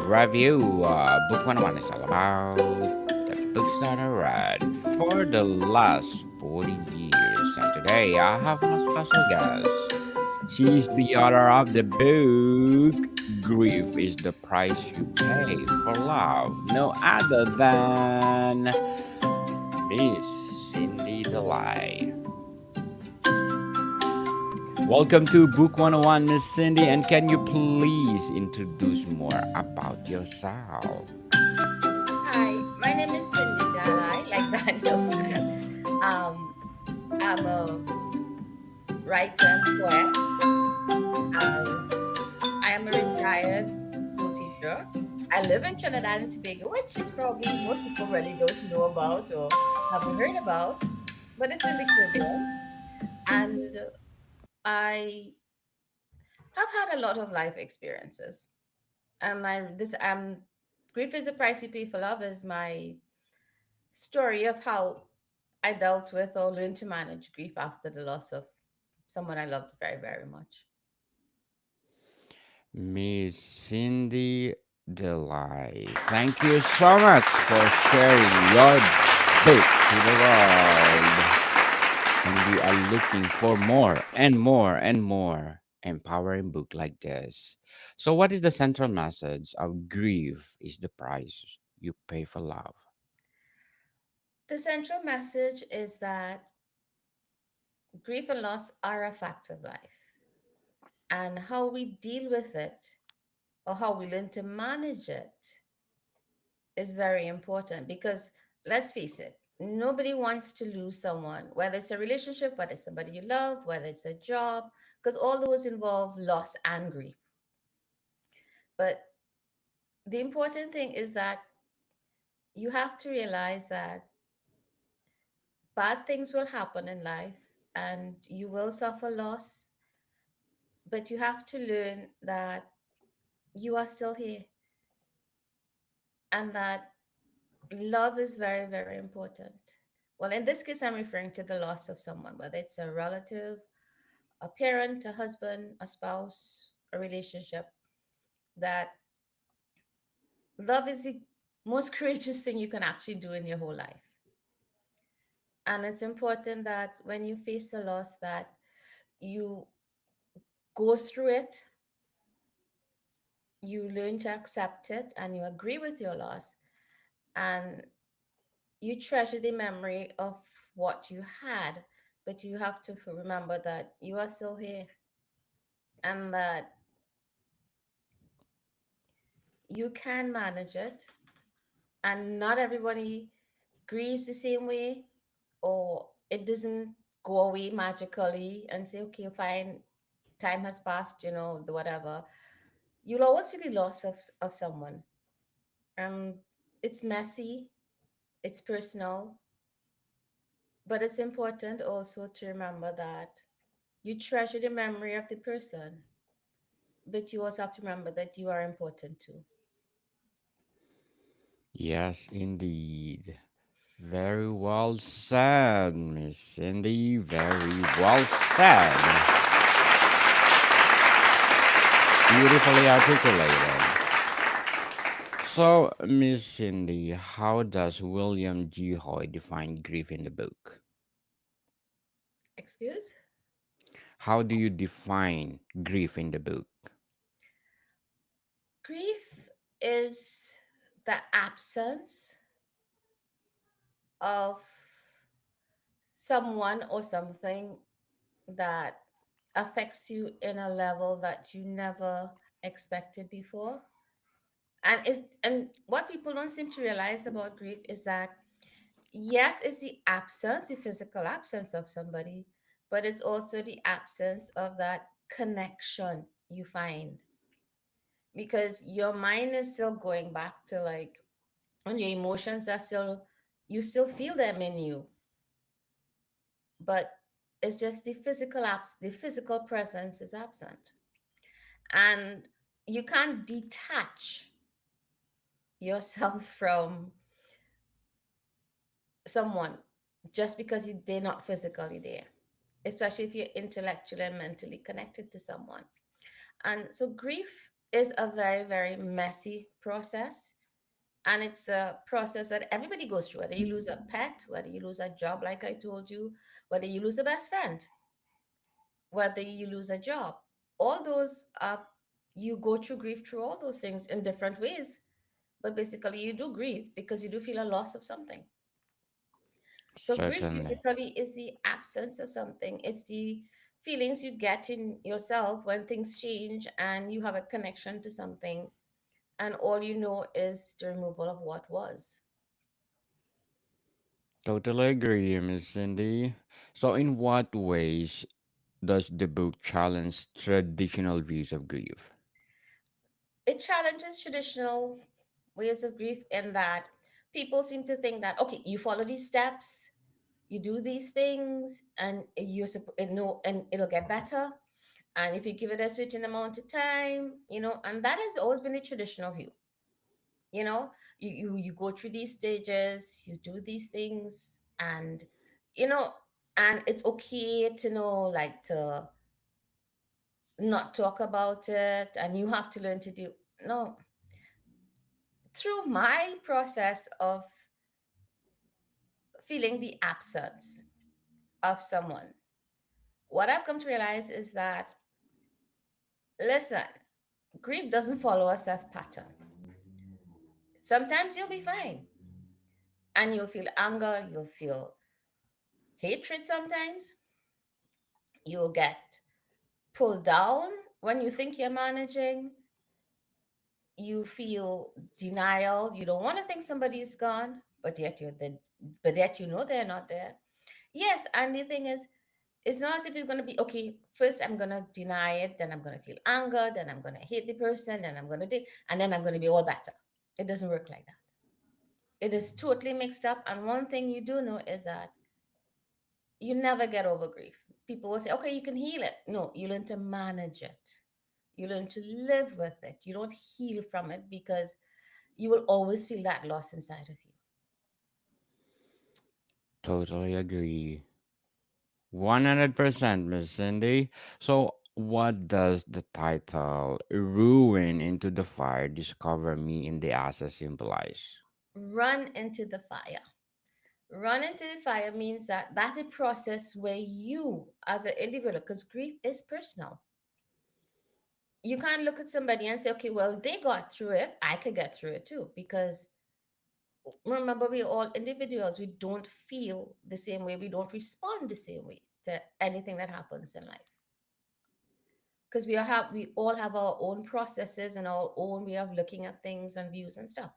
review. Book 101 is all about the books that I read for the last 40 years. And today I have my special guest. She's the author of the book Grief is the Price You Pay for Love. No other than Miss Cindy Delay. Welcome to Book 101, Miss Cindy, and can you please introduce more about yourself? Hi, my name is Cindy Dalai, like Daniel said. Um, I'm a writer and poet. Uh, I am a retired school teacher. I live in Trinidad and Tobago, which is probably most people really don't know about or haven't heard about, but it's in the Caribbean. And I have had a lot of life experiences. And grief is a price you pay for love is my story of how I dealt with or learned to manage grief after the loss of someone I loved very, very much. Miss Cindy Delay. Thank you so much for sharing your book to the world. And we are looking for more and more and more empowering book like this. So what is the central message of grief is the price you pay for love? The central message is that grief and loss are a fact of life, and how we deal with it or how we learn to manage it is very important because let's face it, nobody wants to lose someone, whether it's a relationship, whether it's somebody you love, whether it's a job, because all those involve loss and grief. But the important thing is that you have to realize that bad things will happen in life and you will suffer loss, but you have to learn that you are still here and that love is very, very important. Well, in this case, I'm referring to the loss of someone, whether it's a relative, a parent, a husband, a spouse, a relationship, that love is the most courageous thing you can actually do in your whole life. And it's important that when you face a loss that you go through it, you learn to accept it and you agree with your loss and you treasure the memory of what you had, but you have to remember that you are still here and that you can manage it and not everybody grieves the same way or it doesn't go away magically and say okay fine, time has passed, the whatever. You'll always feel the loss of someone, and it's messy, it's personal. But it's important also to remember that you treasure the memory of the person, but you also have to remember that you are important too. Yes, indeed. Very well said, Miss Cindy. Very well said. Beautifully articulated. So, Miss Cindy, how does William G. Hoy define grief in the book? Excuse? How do you define grief in the book? Grief is the absence of someone or something that affects you in a level that you never expected before. And what people don't seem to realize about grief is that yes, it's the absence, the physical absence of somebody, but it's also the absence of that connection you find because your mind is still going back to like, and your emotions are still, you still feel them in you, but it's just the physical presence is absent. And you can't detach yourself from someone just because they're not physically there, especially if you're intellectually and mentally connected to someone. And so grief is a very, very messy process. And it's a process that everybody goes through, whether you lose a pet, whether you lose a job, like I told you, whether you lose a best friend, whether you lose a job. All those you go through grief through all those things in different ways. But basically, you do grieve because you do feel a loss of something. So grief Certainly. basically is the absence of something. It's the feelings you get in yourself when things change and you have a connection to something, and all you know is the removal of what was. Totally agree, Miss Cindy. So, in what ways does the book challenge traditional views of grief? It challenges traditional ways of grief in that people seem to think that, okay, you follow these steps, you do these things, and and it'll get better. And if you give it a certain amount of time, and that has always been a traditional view. you know you go through these stages, you do these things, and you know and it's okay to like to not talk about it, and you have to learn to do. No, through my process of feeling the absence of someone, what I've come to realize is that, listen, grief doesn't follow a self pattern. Sometimes you'll be fine and you'll feel anger, you'll feel hatred. Sometimes you'll get pulled down when you think you're managing. You feel denial. You don't want to think somebody's gone, but yet but yet they're not there. Yes, and the thing is, it's not as if it's going to be okay. First, I'm going to deny it, then I'm going to feel anger, then I'm going to hate the person, then I'm going to do, and then I'm going to be all better. It doesn't work like that. It is totally mixed up. And one thing you do know is that you never get over grief. People will say, okay, you can heal it. No, you learn to manage it. You learn to live with it. You don't heal from it because you will always feel that loss inside of you. Totally agree. 100%, Miss Cindy. So, what does the title Ruin into the Fire Discover Me in the Ashes symbolize? Run into the fire. Run into the fire means that that's a process where you, as an individual, because grief is personal, you can't look at somebody and say, okay, well, they got through it. I could get through it too. Because remember, we're all individuals. We don't feel the same way. We don't respond the same way to anything that happens in life. Because we all have our own processes and our own way of looking at things and views and stuff.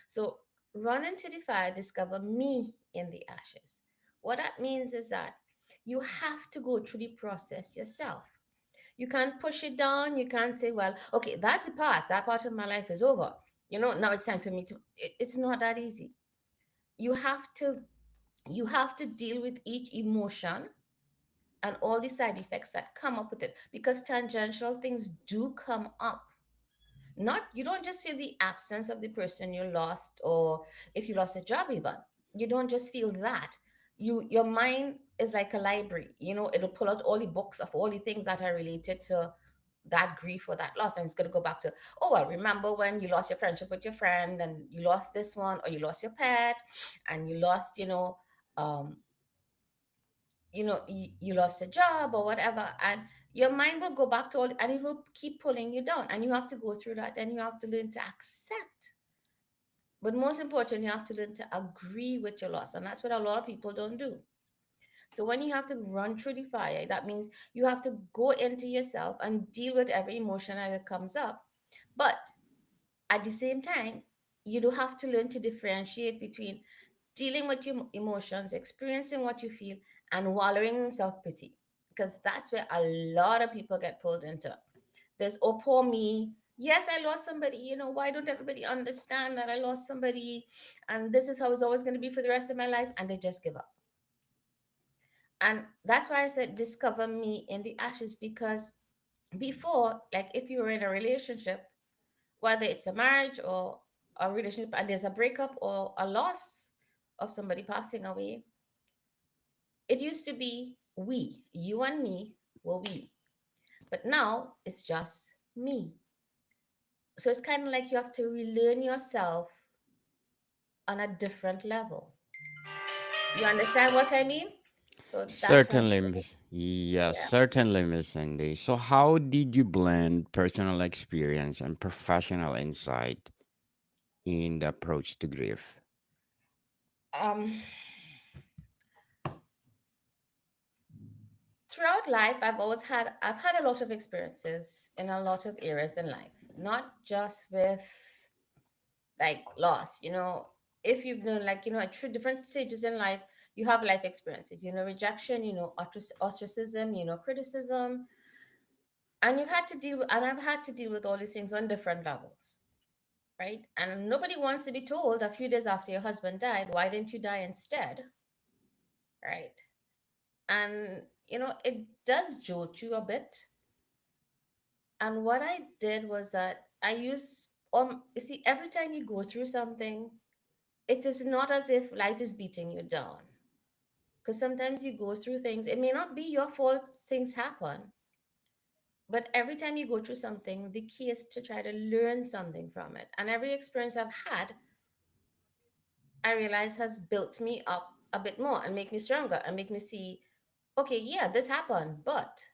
So run into the fire, discover me in the ashes. What that means is that you have to go through the process yourself. You can't push it down. You can't say, well, okay, that's the past. That part of my life is over. Now it's time for me to. It's not that easy. You have to you have to deal with each emotion and all the side effects that come up with it, because tangential things do come up. Not You don't just feel the absence of the person you lost, or if you lost a job even, you don't just feel that. Your mind is like a library. It'll pull out all the books of all the things that are related to that grief or that loss, and it's going to go back to, oh well, remember when you lost your friendship with your friend, and you lost this one, or you lost your pet, and you lost um you lost a job or whatever, and your mind will go back to all, and it will keep pulling you down, and you have to go through that, and you have to learn to accept. But most important, you have to learn to agree with your loss, and that's what a lot of people don't do. So when you have to run through the fire, that means you have to go into yourself and deal with every emotion that comes up. But at the same time, you do have to learn to differentiate between dealing with your emotions, experiencing what you feel, and wallowing in self pity. Because that's where a lot of people get pulled into. There's, oh, poor me. Yes, I lost somebody. Why don't everybody understand that I lost somebody? And this is how it's always going to be for the rest of my life. And they just give up. And that's why I said discover me in the ashes, because before, like if you were in a relationship, whether it's a marriage or a relationship, and there's a breakup or a loss of somebody passing away, it used to be you and me were we. But now it's just me. So it's kind of like you have to relearn yourself on a different level. You understand what I mean? So that's how, Certainly, yes, yeah. certainly, Miss Cindy. So, how did you blend personal experience and professional insight in the approach to grief? Um, Throughout life, I've had a lot of experiences in a lot of areas in life, not just with like loss. If you've known, like, at through different stages in life, you have life experiences, rejection, ostracism, criticism, and I've had to deal with all these things on different levels, right? And nobody wants to be told a few days after your husband died, why didn't you die instead, right? And it does jolt you a bit. And what I did was that I used you see, every time you go through something, it is not as if life is beating you down. Because sometimes you go through things, it may not be your fault, things happen. But every time you go through something, the key is to try to learn something from it. And every experience I've had, I realize has built me up a bit more and make me stronger and make me see, okay, yeah, this happened, but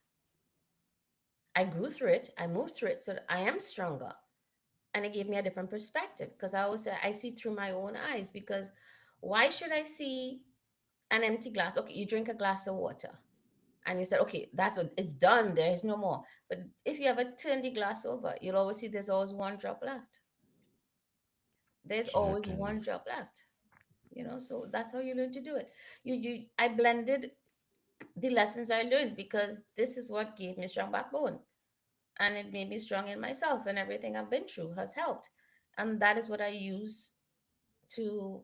I grew through it, I moved through it so that I am stronger. And it gave me a different perspective because I always say I see through my own eyes. Because why should I see an empty glass? Okay, you drink a glass of water and you said, okay, that's what it's done, there's no more. But if you ever turn the glass over, you'll always see there's always one drop left. There's always Certainly. one drop left. So that's how you learn to do it. I blended the lessons I learned because this is what gave me strong backbone, and it made me strong in myself, and everything I've been through has helped. And that is what I use to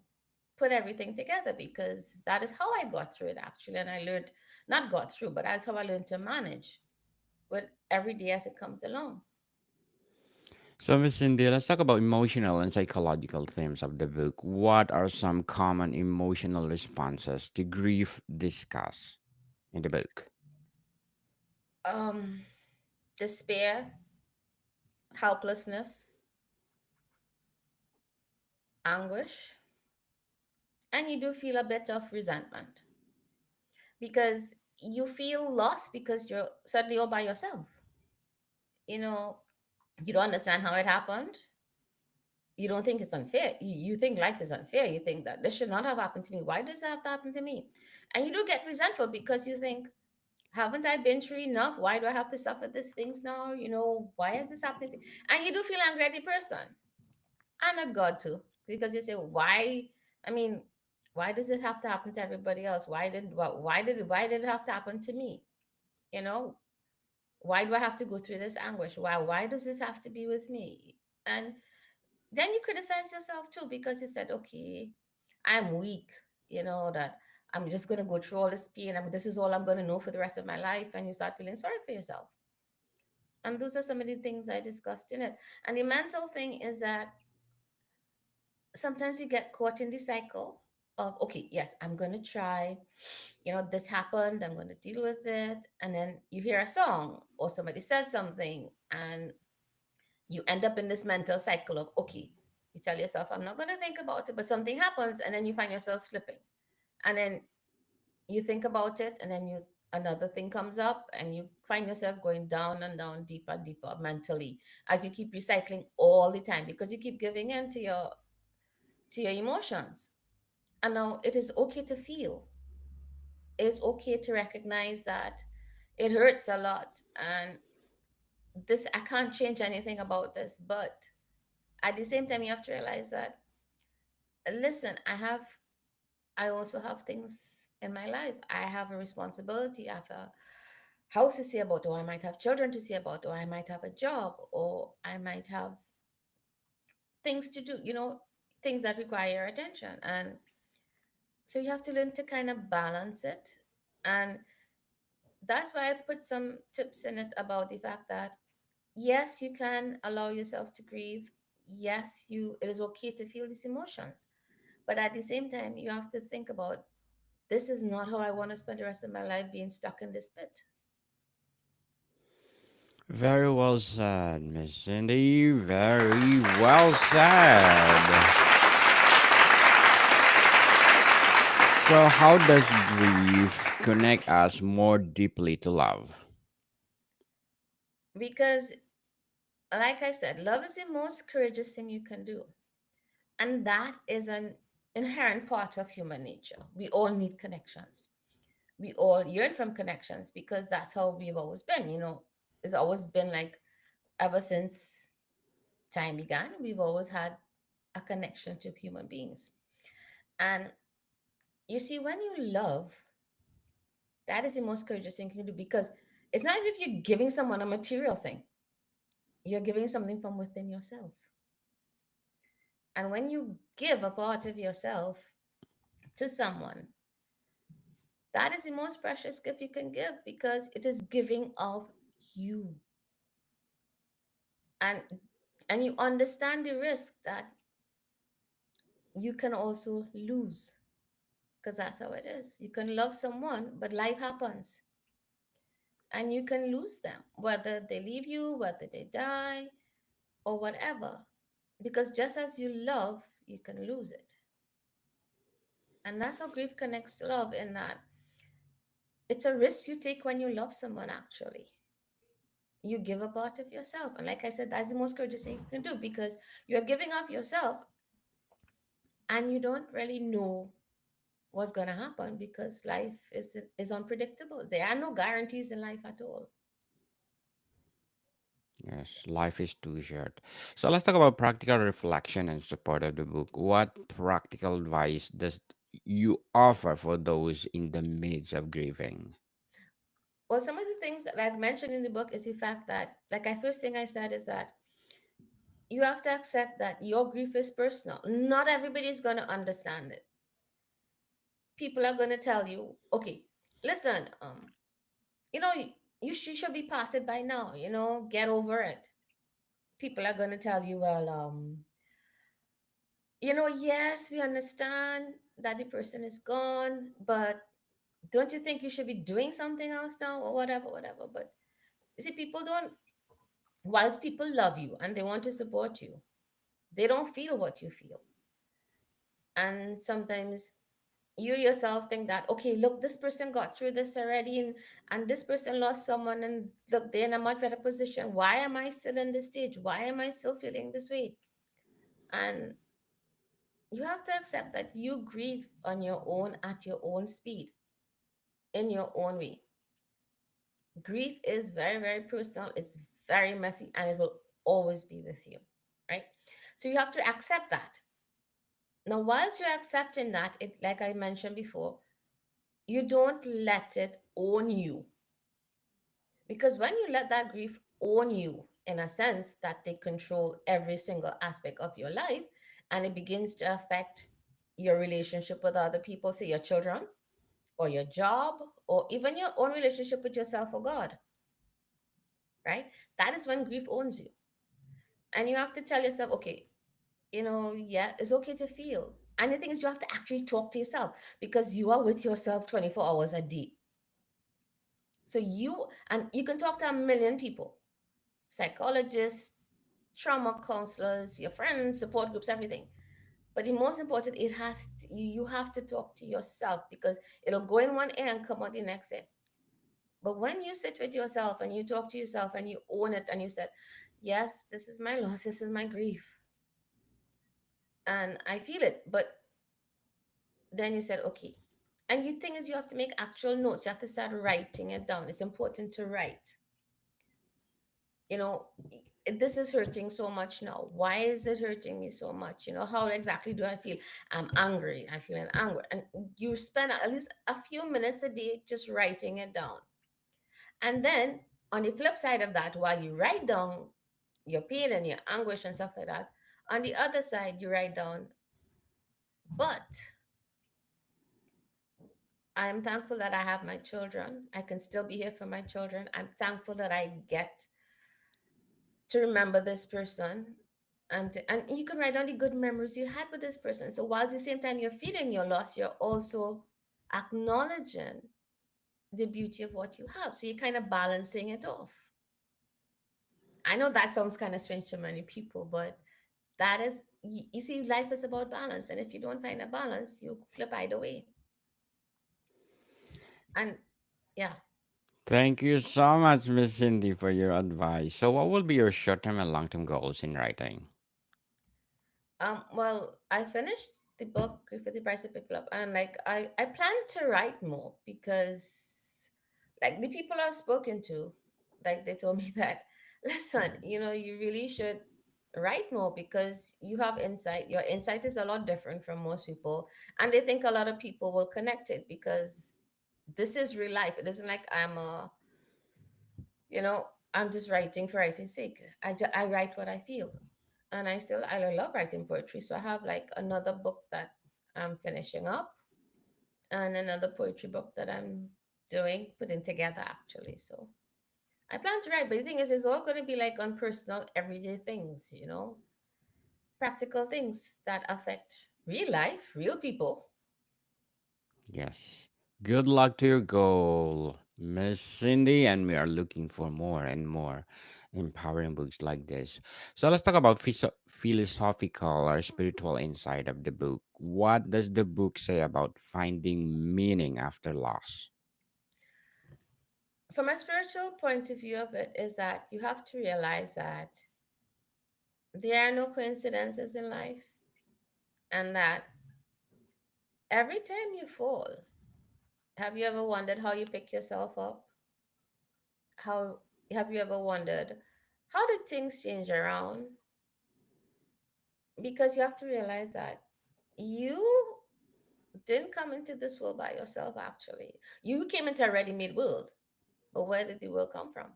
put everything together, because that is how I got through it actually. And I learned, not got through, but that's how I learned to manage with every day as it comes along. So, Miss Cindy, let's talk about emotional and psychological themes of the book. What are some common emotional responses to grief discussed in the book? um Despair, helplessness, anguish, and you do feel a bit of resentment because you feel lost because you're suddenly all by yourself. you know you don't understand how it happened. You don't think it's unfair. You think life is unfair. You think that this should not have happened to me. Why does it have to happen to me? And you do get resentful because you think, haven't I been through enough? Why do I have to suffer these things now? Why is this happening and you do feel angry at the person and at God too, because you say, why? I mean, why does it have to happen to everybody else? Why did it have to happen to me? you know why do I have to go through this anguish? Why does this have to be with me? And then you criticize yourself too, because you said, okay, I'm weak, that I'm just going to go through all this pain. This is all I'm going to know for the rest of my life. And you start feeling sorry for yourself. And those are some of the things I discussed in it. And the mental thing is that sometimes we get caught in the cycle of, okay, yes, I'm going to try, this happened, I'm going to deal with it. And then you hear a song or somebody says something, and you end up in this mental cycle of, okay, you tell yourself, I'm not going to think about it, but something happens, and then you find yourself slipping. And then you think about it, and then another thing comes up, and you find yourself going down and down, deeper and deeper mentally, as you keep recycling all the time because you keep giving in to your emotions. And now it is okay to feel. It's okay to recognize that it hurts a lot, and this, I can't change anything about this. But at the same time, you have to realize that, listen, I also have things in my life. I have a responsibility. I have a house to see about, or I might have children to see about, or I might have a job, or I might have things to do, things that require your attention. And so you have to learn to kind of balance it. And that's why I put some tips in it about the fact that, yes, you can allow yourself to grieve. Yes, it is okay to feel these emotions. But at the same time, you have to think about, this is not how I want to spend the rest of my life being stuck in this pit. Very well said, Miss Cindy. Very well said. So, how does grief connect us more deeply to love? Because, like I said, love is the most courageous thing you can do. And that is an inherent part of human nature. We all need connections. We all yearn from connections because that's how we've always been. It's always been like ever since time began, we've always had a connection to human beings. And you see, when you love, that is the most courageous thing you can do because it's not as if you're giving someone a material thing, you're giving something from within yourself. And when you give a part of yourself to someone, that is the most precious gift you can give because it is giving of you. And you understand the risk that you can also lose because that's how it is. You can love someone, but life happens and you can lose them, whether they leave you, whether they die, or whatever. Because just as you love, you can lose it. And that's how grief connects to love, in that it's a risk you take when you love someone, actually. You give a part of yourself. And like I said, that's the most courageous thing you can do because you're giving up yourself and you don't really know what's going to happen because life is unpredictable. There are no guarantees in life at all. Yes, life is too short. So let's talk about practical reflection and support of the book. What practical advice does you offer for those in the midst of grieving? Well, some of the things that I've mentioned in the book is the fact that, like, I first thing I said is that you have to accept that your grief is personal. Not everybody is going to understand it. People are going to tell you, okay, listen, you should be past it by now, get over it. People are going to tell you, well, yes, we understand that the person is gone, but don't you think you should be doing something else now or whatever, whatever. But you see, people don't, whilst people love you and they want to support you, they don't feel what you feel. And sometimes you yourself think that, okay, look, this person got through this already, and this person lost someone, and look, they're in a much better position. Why am I still in this stage? Why am I still feeling this way? And you have to accept that you grieve on your own at your own speed, in your own way. Grief is very, very personal, it's very messy, and it will always be with you, right? So you have to accept that. Now, whilst you're accepting that, it, like I mentioned before, you don't let it own you. Because when you let that grief own you, in a sense that they control every single aspect of your life, and it begins to affect your relationship with other people, say your children, or your job, or even your own relationship with yourself or God, right? That is when grief owns you. And you have to tell yourself, okay, yeah, it's okay to feel. And the thing is, you have to actually talk to yourself because you are with yourself 24 hours a day. So you can talk to a million people, psychologists, trauma counselors, your friends, support groups, everything. But the most important, you have to talk to yourself because it'll go in one ear and come out the next ear. But when you sit with yourself and you talk to yourself and you own it and you said, yes, this is my loss, this is my grief, and I feel it. But then you said, okay. And you thing is, you have to make actual notes. You have to start writing it down. It's important to write. You know, this is hurting so much now. Why is it hurting me so much? How exactly do I feel? I'm angry. I feel an anger. And you spend at least a few minutes a day just writing it down. And then on the flip side of that, while you write down your pain and your anguish and stuff like that, on the other side, you write down, but I'm thankful that I have my children. I can still be here for my children. I'm thankful that I get to remember this person. And you can write down the good memories you had with this person. So while at the same time you're feeling your loss, you're also acknowledging the beauty of what you have. So you're kind of balancing it off. I know that sounds kind of strange to many people, but that is, you see, life is about balance. And if you don't find a balance, you flip either way. And yeah. Thank you so much, Miss Cindy, for your advice. So, what will be your short term and long term goals in writing? Well, I finished the book for the price of Pick Up, and like I plan to write more because, like, the people I've spoken to, like they told me that, listen, you really should write more because you have insight. Your insight is a lot different from most people, and they think a lot of people will connect it because this is real life. It isn't like you know, I'm just writing for writing's sake. I write what I feel, and I love writing poetry. So I have like another book that I'm finishing up, and another poetry book that I'm putting together actually. So I plan to write, but the thing is, it's all going to be like on personal, everyday things, practical things that affect real life, real people. Yes. Good luck to your goal, Miss Cindy, and we are looking for more and more empowering books like this. So let's talk about philosophical or spiritual inside of the book. What does the book say about finding meaning after loss? From a spiritual point of view of it, is that you have to realize that there are no coincidences in life, and that every time you fall, have you ever wondered how you pick yourself up? How have you ever wondered how did things change around? Because you have to realize that you didn't come into this world by yourself, actually. You came into a ready made world, but where did the world come from?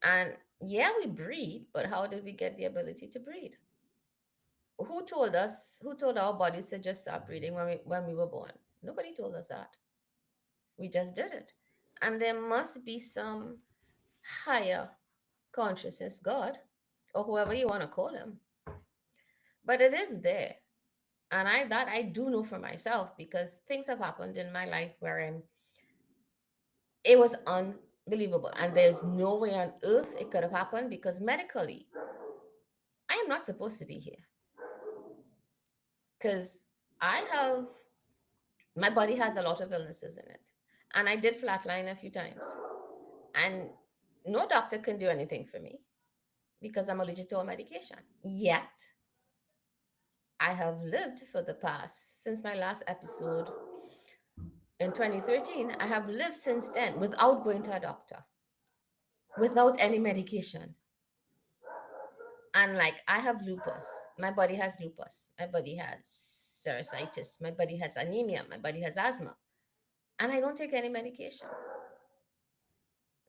And yeah, we breathe, but how did we get the ability to breathe? Who told our bodies to just stop breathing when we were born? Nobody told us that. We just did it. And there must be some higher consciousness, God, or whoever you want to call him. But it is there. And I do know for myself because things have happened in my life wherein it was unbelievable. And there's no way on earth it could have happened because medically, I am not supposed to be here. Because I have my body has a lot of illnesses in it. And I did flatline a few times. And no doctor can do anything for me because I'm allergic to all medication. Yet I have lived for the past, since my last episode in 2013, I have lived since then without going to a doctor, without any medication. And like, I have lupus. My body has lupus. My body has psoriasis. My body has anemia. My body has asthma. And I don't take any medication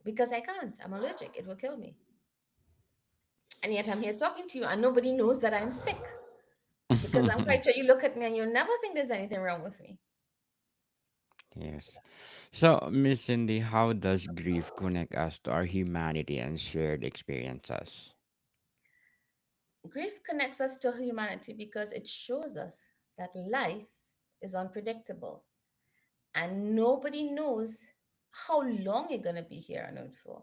because I can't. I'm allergic. It will kill me. And yet I'm here talking to you, and nobody knows that I'm sick because I'm quite sure you look at me and you'll never think there's anything wrong with me. Yes. So, Miss Cindy, how does grief connect us to our humanity and shared experiences? Grief connects us to humanity because it shows us that life is unpredictable and nobody knows how long you're going to be here on earth for.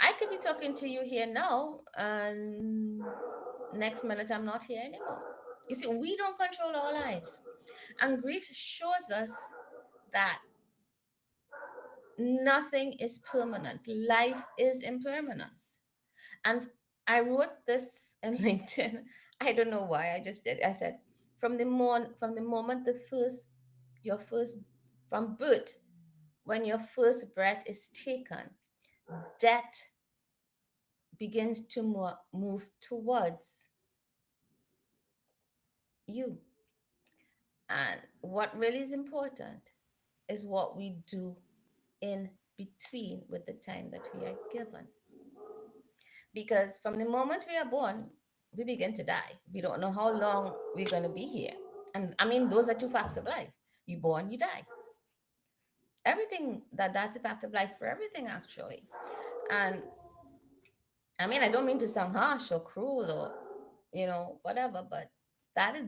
I could be talking to you here now, and next minute I'm not here anymore. You see, we don't control our lives. And grief shows us that nothing is permanent, life is impermanence. And I wrote this in LinkedIn. I don't know why I just did. I said, from the moment your first from birth, when your first breath is taken, death begins to move towards you. And what really is important is what we do in between with the time that we are given. Because from the moment we are born, we begin to die. We don't know how long we're going to be here. And I mean, those are two facts of life. You born, you die. Everything that's a fact of life for everything, actually. And I mean, I don't mean to sound harsh or cruel or, whatever, but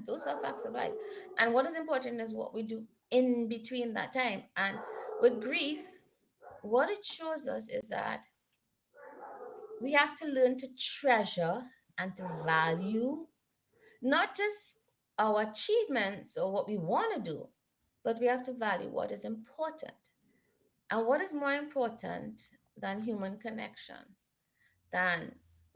those are facts of life. And what is important is what we do in between that time. And with grief, what it shows us is that We have to learn to treasure and to value not just our achievements or what we want to do, but we have to value what is important. And what is more important than human connection, than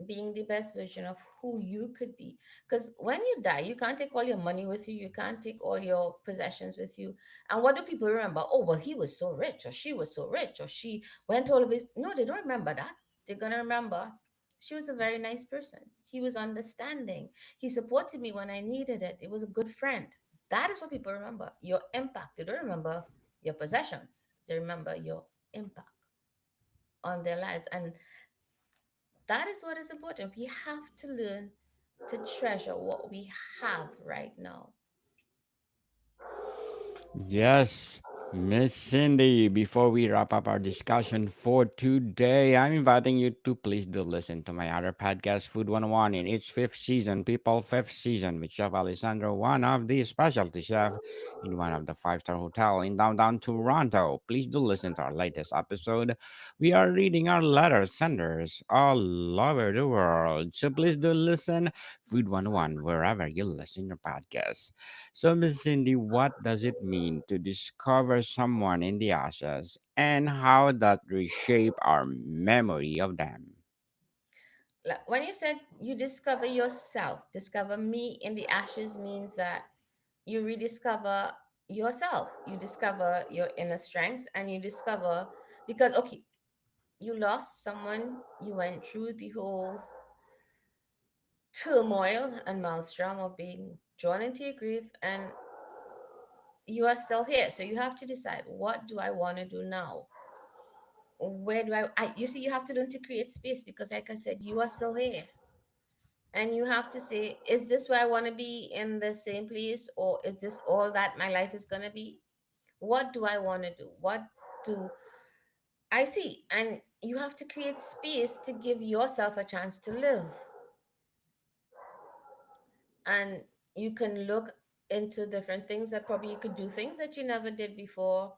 being the best version of who you could be? Because when you die, you can't take all your money with you, you can't take all your possessions with you. And what do people remember? Oh, well, he was so rich, or she was so rich, or she went all of his. No, they don't remember that. They're going to remember she was a very nice person. He was understanding. He supported me when I needed it. It was a good friend. That is what people remember, your impact. They don't remember your possessions, they remember your impact on their lives. And that is what is important. We have to learn to treasure what we have right now. Yes, Miss Cindy, before we wrap up our discussion for today, I'm inviting you to please do listen to my other podcast, Food 101, in its fifth season, People Fifth Season, with Chef Alessandro, one of the specialty chef in one of the five-star hotel in downtown Toronto. Please do listen to our latest episode. We are reading our letter senders all over the world. So please do listen, Food 101, wherever you listen your podcast. So, Miss Cindy, what does it mean to discover someone in the ashes and how that reshape our memory of them? Like when you said you discover yourself, discover me in the ashes means that you rediscover yourself. You discover your inner strengths and you discover, because, okay, you lost someone, you went through the whole turmoil and maelstrom of being drawn into your grief, and you are still here. So you have to decide, what do I want to do now? Where do I you see, you have to learn to create space, because like I said, you are still here. And you have to say, is this where I want to be, in the same place, or is this all that my life is going to be? What do I want to do? What do I see? And you have to create space to give yourself a chance to live. And you can look into different things that probably you could do things that you never did before,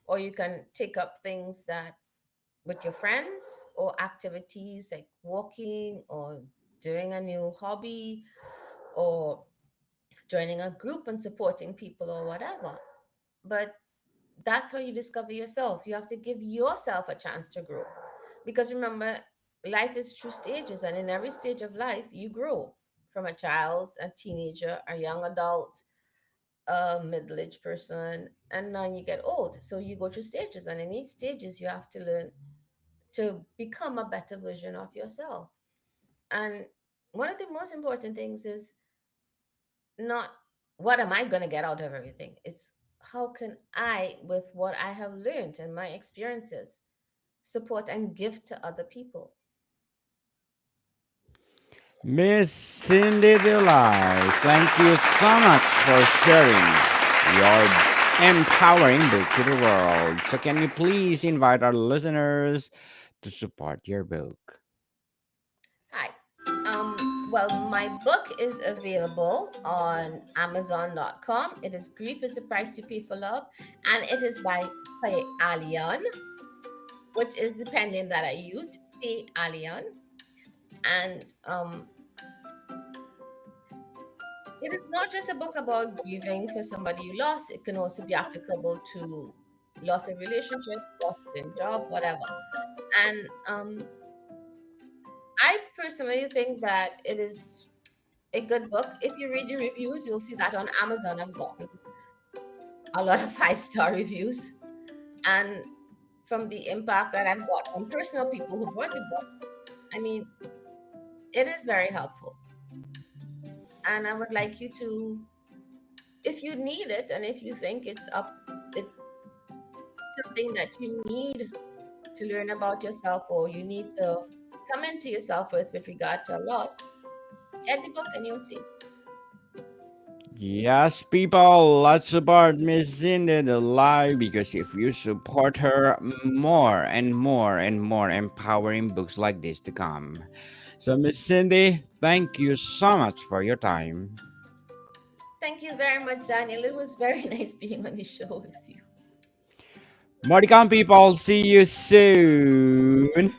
or you can take up things that with your friends, or activities like walking, or doing a new hobby, or joining a group and supporting people, or whatever. But that's how you discover yourself. You have to give yourself a chance to grow. Because remember, life is through stages, and in every stage of life, you grow from a child, a teenager, a young adult, a middle aged person, and now you get old. So you go through stages, and in each stages, you have to learn to become a better version of yourself. And one of the most important things is not what am I going to get out of everything? It's how can I, with what I have learned and my experiences, support and give to other people. Miss Cindy Delay, thank you so much for sharing your empowering book to the world. So, can you please invite our listeners to support your book? Hi. Well, my book is available on Amazon.com. It is Grief is the Price You Pay for Love, and it is by Faye Alion, which is the pen name that I used, Faye Alion. And it is not just a book about grieving for somebody you lost. It can also be applicable to loss of relationships, loss of a job, whatever. And I personally think that it is a good book. If you read the reviews, you'll see that on Amazon I've gotten a lot of five-star reviews. And from the impact that I've got from personal people who bought the book, I mean, it is very helpful. And I would like you to, if you need it, and if you think it's something that you need to learn about yourself, or you need to come into yourself with regard to a loss, get the book and you'll see. Yes, people, let's support Miss Cindy the live because if you support her, more and more and more empowering books like this to come. So, Miss Cindy, thank you so much for your time. Thank you very much, Daniel. It was very nice being on the show with you. More to come, people. See you soon.